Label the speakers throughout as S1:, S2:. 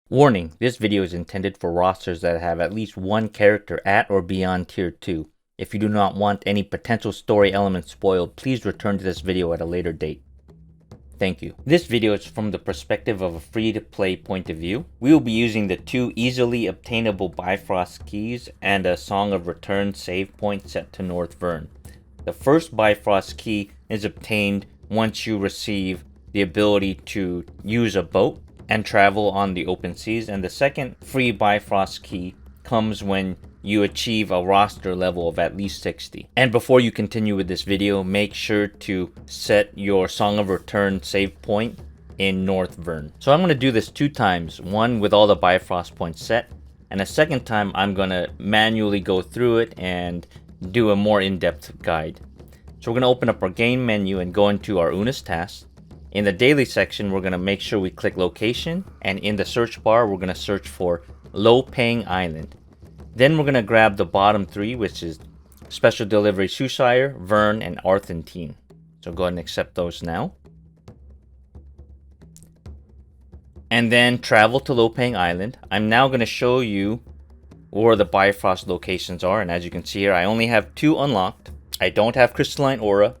S1: Warning, this video is intended for rosters that have at least one character at or beyond tier 2. If you do not want any potential story elements spoiled, please return to this video at a later date. Thank you. This video is from the perspective of a free-to-play point of view. We will be using the two easily obtainable Bifrost keys and a Song of Return save point set to North Vern. The first Bifrost key is obtained once you receive the ability to use a boat and travel on the open seas, and the second free Bifrost key comes when you achieve a roster level of at least 60. And before you continue with this video, make sure to set your Song of Return save point in North Vern. So I'm going to do this 2 times, one with all the Bifrost points set, and a second time I'm going to manually go through it and do a more in-depth guide. So we're going to open up our game menu and go into our Una's Tasks. In the daily section, we're going to make sure we click location, and in the search bar, we're going to search for Lopang Island. Then we're going to grab the bottom 3, which is Special Delivery Shoeshire, Vern, and Arthentine. So go ahead and accept those now. And then travel to Lopang Island. I'm now going to show you where the Bifrost locations are, and as you can see here, I only have 2 unlocked. I don't have Crystalline Aura,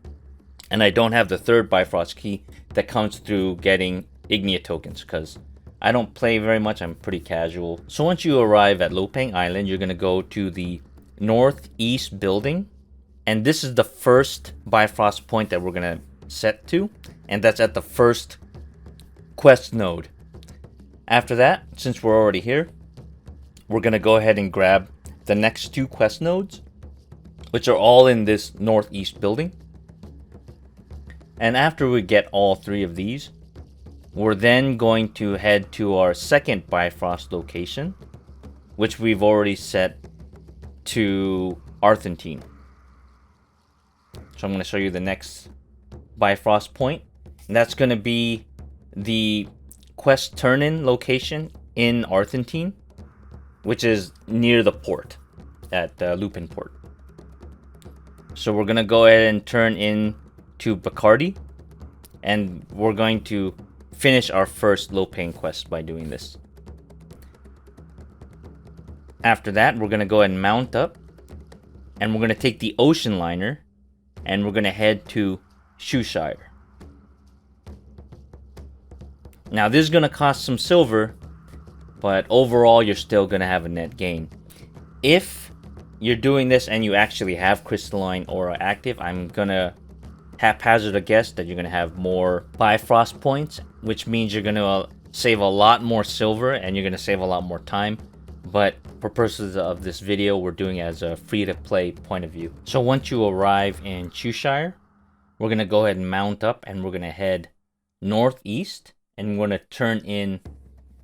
S1: and I don't have the third Bifrost key that comes through getting Ignia tokens, because I don't play very much, I'm pretty casual. So once you arrive at Lopang Island, you're going to go to the northeast building, and this is the first Bifrost point that we're going to set to, and that's at the first quest node. After that, since we're already here, we're going to go ahead and grab the next 2 quest nodes, which are all in this northeast building. And after we get all 3 of these, we're then going to head to our second Bifrost location, which we've already set to Arthentine. So I'm going to show you the next Bifrost point, and that's going to be the quest turn-in location in Arthentine, which is near the port at Lupin Port. So we're going to go ahead and turn in to Bacardi, and we're going to finish our first Lopang quest by doing this. After that, we're going to go ahead and mount up, and we're going to take the ocean liner, and we're going to head to Shoeshire. Now this is going to cost some silver, but overall you're still going to have a net gain. If you're doing this and you actually have Crystalline Aura active, I'm going to haphazard a guess that you're going to have more Bifrost points, which means you're going to save a lot more silver and you're going to save a lot more time. But for purposes of this video, we're doing it as a free-to-play point of view. So once you arrive in Shoeshire, we're going to go ahead and mount up, and we're going to head northeast, and we're going to turn in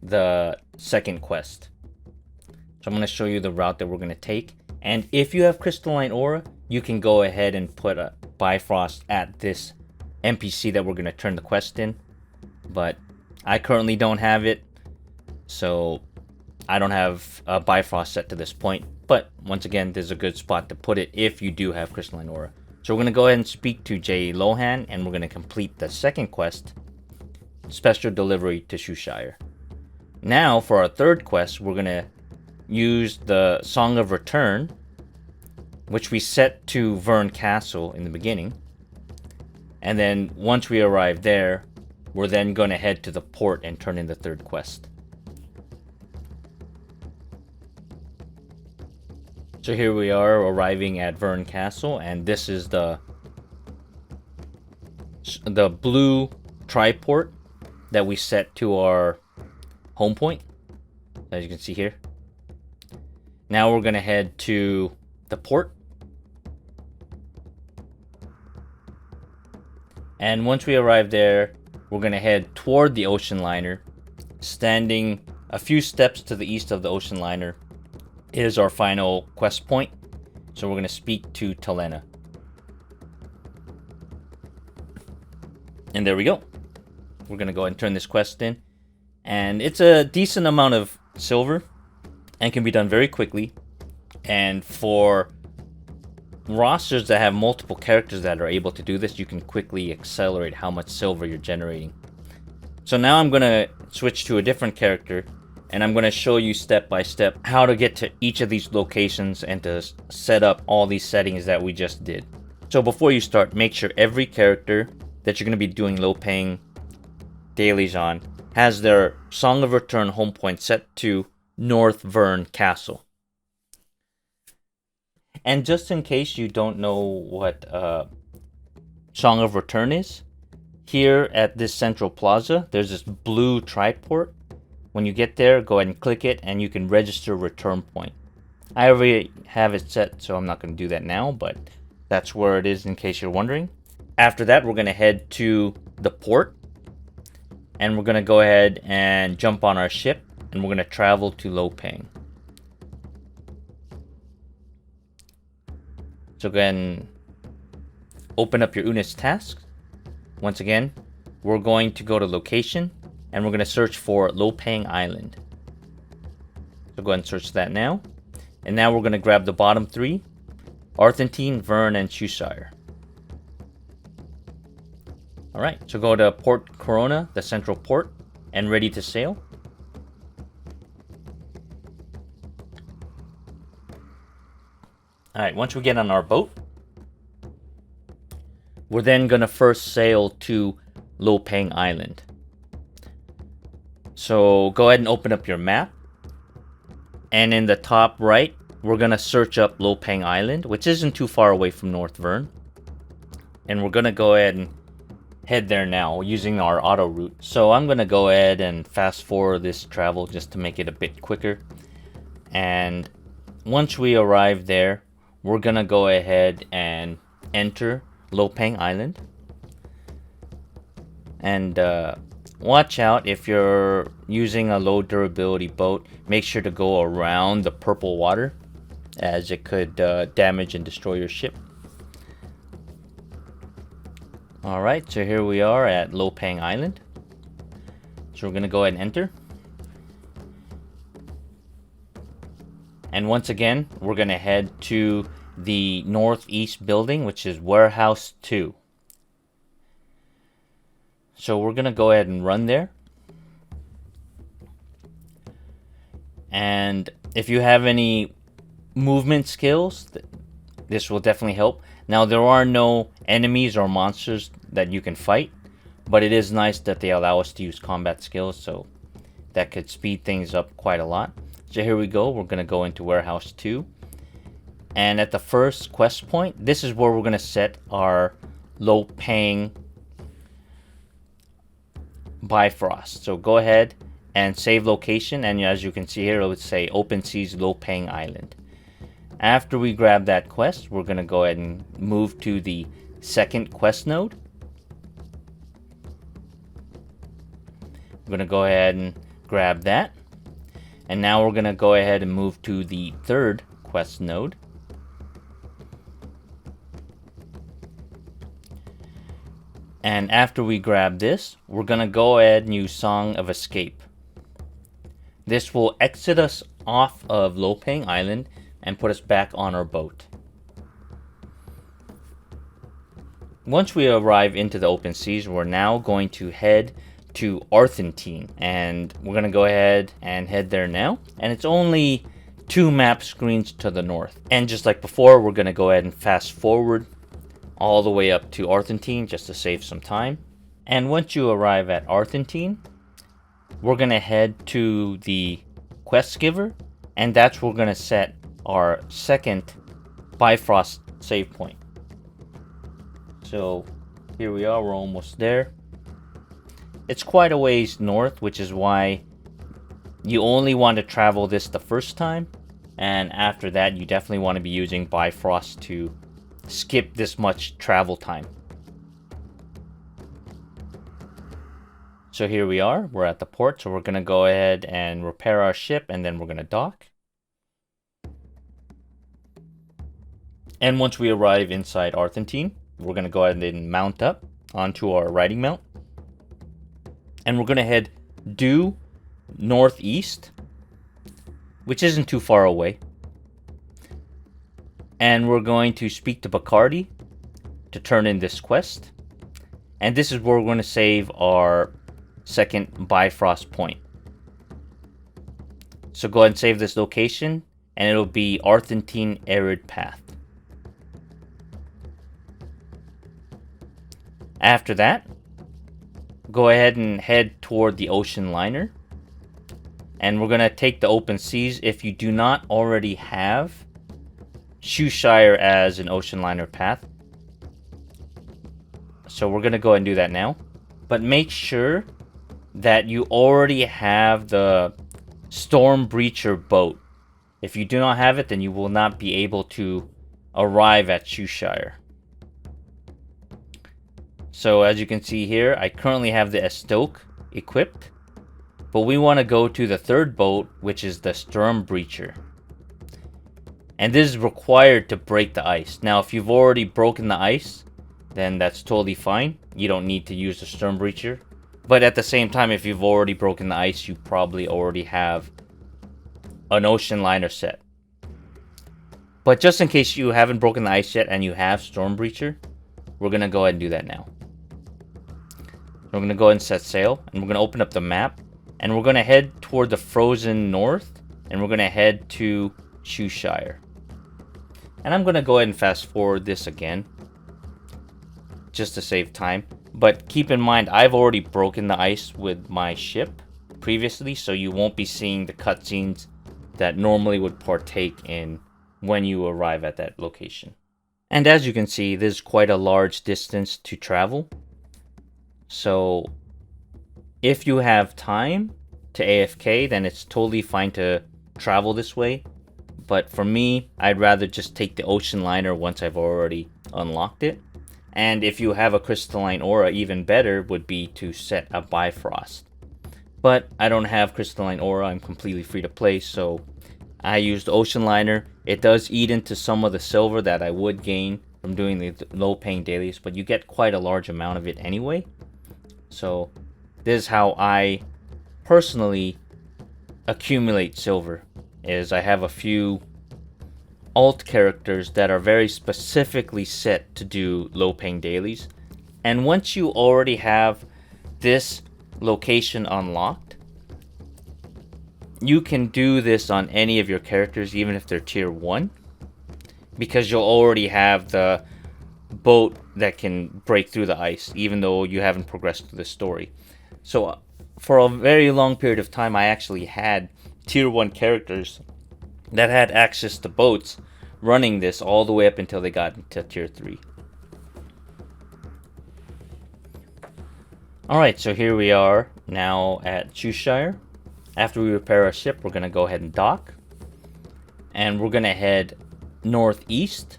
S1: the second quest. So I'm going to show you the route that we're going to take. And if you have Crystalline Aura, you can go ahead and put a Bifrost at this NPC that we're going to turn the quest in. But I currently don't have it, so I don't have a Bifrost set to this point. But once again, there's a good spot to put it if you do have Crystalline Aura. So we're going to go ahead and speak to J. Lohan, and we're going to complete the second quest, Special Delivery to Shoeshire. Now for our third quest, we're going to use the Song of Return, which we set to Vern Castle in the beginning. And then once we arrive there, we're then going to head to the port and turn in the third quest. So here we are arriving at Vern Castle, and this is the blue triport that we set to our home point, as you can see here. Now we're going to head to the port. And once we arrive there, we're going to head toward the ocean liner. Standing a few steps to the east of the ocean liner is our final quest point. So we're going to speak to Telena. And there we go. We're going to go ahead and turn this quest in. And it's a decent amount of silver and can be done very quickly. And for rosters that have multiple characters that are able to do this, you can quickly accelerate how much silver you're generating. So now I'm going to switch to a different character, and I'm going to show you step by step how to get to each of these locations and to set up all these settings that we just did. So before you start, make sure every character that you're going to be doing Lopang dailies on has their Song of Return home point set to North Vern Castle. And just in case you don't know what Song of Return is, here at this central plaza, there's this blue triport. When you get there, go ahead and click it, and you can register return point. I already have it set, so I'm not going to do that now, but that's where it is in case you're wondering. After that, we're going to head to the port, and we're going to go ahead and jump on our ship, and we're going to travel to Lopang. So go ahead and open up your Una Tasks. Once again, we're going to go to location, and we're going to search for Lopang Island. So go ahead and search that now. And now we're going to grab the bottom three: Arthentine, Vern, and Cheshire. Alright, so go to Port Corona, the central port, and ready to sail. Alright, once we get on our boat, we're then going to first sail to Lopang Island. So go ahead and open up your map. And in the top right, we're going to search up Lopang Island, which isn't too far away from North Vern. And we're going to go ahead and head there now using our auto route. So I'm going to go ahead and fast forward this travel just to make it a bit quicker. And once we arrive there, we're going to go ahead and enter Lopang Island. And watch out if you're using a low durability boat. Make sure to go around the purple water, as it could damage and destroy your ship. Alright, so here we are at Lopang Island. So we're going to go ahead and enter. And once again, we're going to head to the northeast building, which is Warehouse 2. So we're going to go ahead and run there. And if you have any movement skills, this will definitely help. Now, there are no enemies or monsters that you can fight, but it is nice that they allow us to use combat skills, so that could speed things up quite a lot. So here we go. We're going to go into Warehouse 2. And at the first quest point, this is where we're going to set our Lopang Bifrost. So go ahead and save location, and as you can see here, it would say Open Seas Lopang Island. After we grab that quest, we're going to go ahead and move to the second quest node. We're going to go ahead and grab that. And now we're going to go ahead and move to the third quest node. And after we grab this, we're going to go ahead and use Song of Escape. This will exit us off of Lopang Island and put us back on our boat. Once we arrive into the open seas, we're now going to head to Arthentine, and we're going to go ahead and head there now. And it's only 2 map screens to the north. And just like before, we're going to go ahead and fast forward all the way up to Arthentine just to save some time. And once you arrive at Arthentine, we're going to head to the quest giver, and that's where we're going to set our second Bifrost save point. So here we are, we're almost there. It's quite a ways north, which is why you only want to travel this the first time, and after that you definitely want to be using Bifrost to skip this much travel time. So here we are, we're at the port, so we're going to go ahead and repair our ship, and then we're going to dock. And once we arrive inside Arthentine, we're going to go ahead and mount up onto our riding mount. And we're going to head due northeast, which isn't too far away. And we're going to speak to Bacardi to turn in this quest. And this is where we're going to save our second Bifrost point. So go ahead and save this location, and it'll be Arthentine Arid Path. After that, go ahead and head toward the ocean liner. And we're going to take the open seas. If you do not already have Shoeshire as an ocean liner path. So we're going to go ahead and do that now. But make sure that you already have the Storm Breacher boat. If you do not have it, then you will not be able to arrive at Shoeshire. So as you can see here, I currently have the Estoke equipped. But we want to go to the third boat, which is the Storm Breacher. And this is required to break the ice. Now, if you've already broken the ice, then that's totally fine. You don't need to use the Storm Breacher. But at the same time, if you've already broken the ice, you probably already have an ocean liner set. But just in case you haven't broken the ice yet and you have Storm Breacher, we're going to go ahead and do that now. We're going to go ahead and set sail, and we're going to open up the map. And we're going to head toward the frozen north, and we're going to head to Shoeshire. And I'm going to go ahead and fast forward this again, just to save time. But keep in mind, I've already broken the ice with my ship previously, so you won't be seeing the cutscenes that normally would partake in when you arrive at that location. And as you can see, this is quite a large distance to travel. So if you have time to AFK, then it's totally fine to travel this way. But for me, I'd rather just take the ocean liner once I've already unlocked it. And if you have a crystalline aura, even better would be to set a Bifrost. But I don't have crystalline aura, I'm completely free to play, so I used ocean liner. It does eat into some of the silver that I would gain from doing the low paying dailies, but you get quite a large amount of it anyway. So this is how I personally accumulate silver, is I have a few alt characters that are very specifically set to do low paying dailies. And once you already have this location unlocked, you can do this on any of your characters, even if they're tier 1, because you'll already have the boat that can break through the ice, even though you haven't progressed through the story. So for a very long period of time, I actually had tier 1 characters that had access to boats running this all the way up until they got into tier 3. Alright, so here we are now at Shoeshire. After we repair our ship, we're going to go ahead and dock. And we're going to head northeast.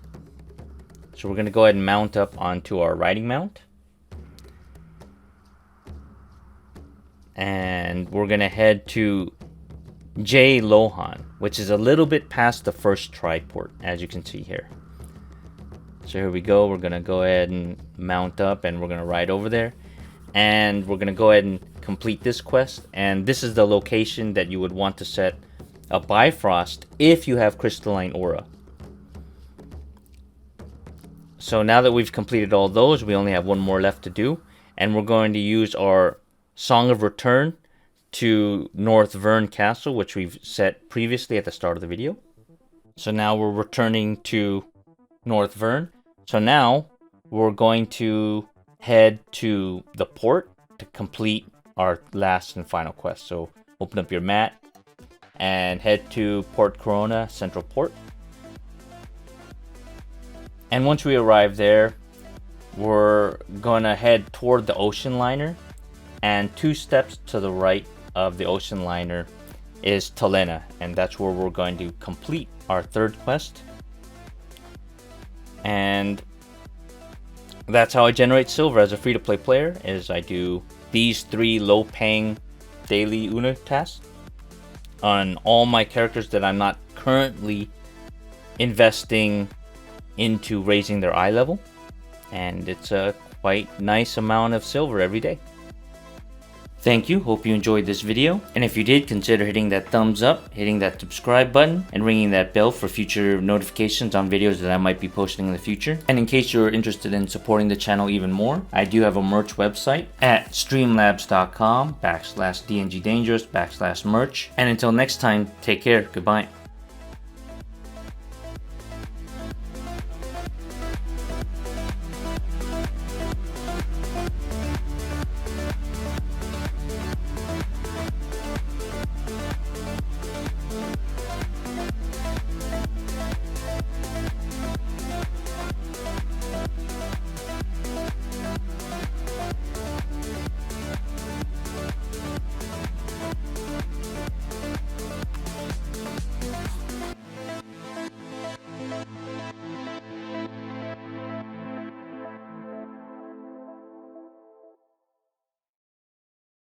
S1: So we're going to go ahead and mount up onto our riding mount. And we're going to head to J. Lohan, which is a little bit past the first triport, as you can see here. So here we go. We're going to go ahead and mount up, and we're going to ride over there. And we're going to go ahead and complete this quest. And this is the location that you would want to set a Bifrost if you have crystalline aura. So now that we've completed all those, we only have one more left to do. And we're going to use our Song of Return to North Vern Castle, which we've set previously at the start of the video. So now we're returning to North Vern. So now we're going to head to the port to complete our last and final quest. So open up your mat and head to Port Corona Central Port. And once we arrive there, we're gonna head toward the ocean liner, and 2 steps to the right of the ocean liner is Talena, and that's where we're going to complete our 3rd quest. And that's how I generate silver as a free-to-play player, is I do these 3 low-paying daily Una tasks on all my characters that I'm not currently investing into raising their eye level, and it's a quite nice amount of silver every day. Thank you, hope you enjoyed this video, and if you did, consider hitting that thumbs up, hitting that subscribe button, and ringing that bell for future notifications on videos that I might be posting in the future. And in case you're interested in supporting the channel even more, I do have a merch website at streamlabs.com/DNGdangerous/merch. And until next time, take care, goodbye.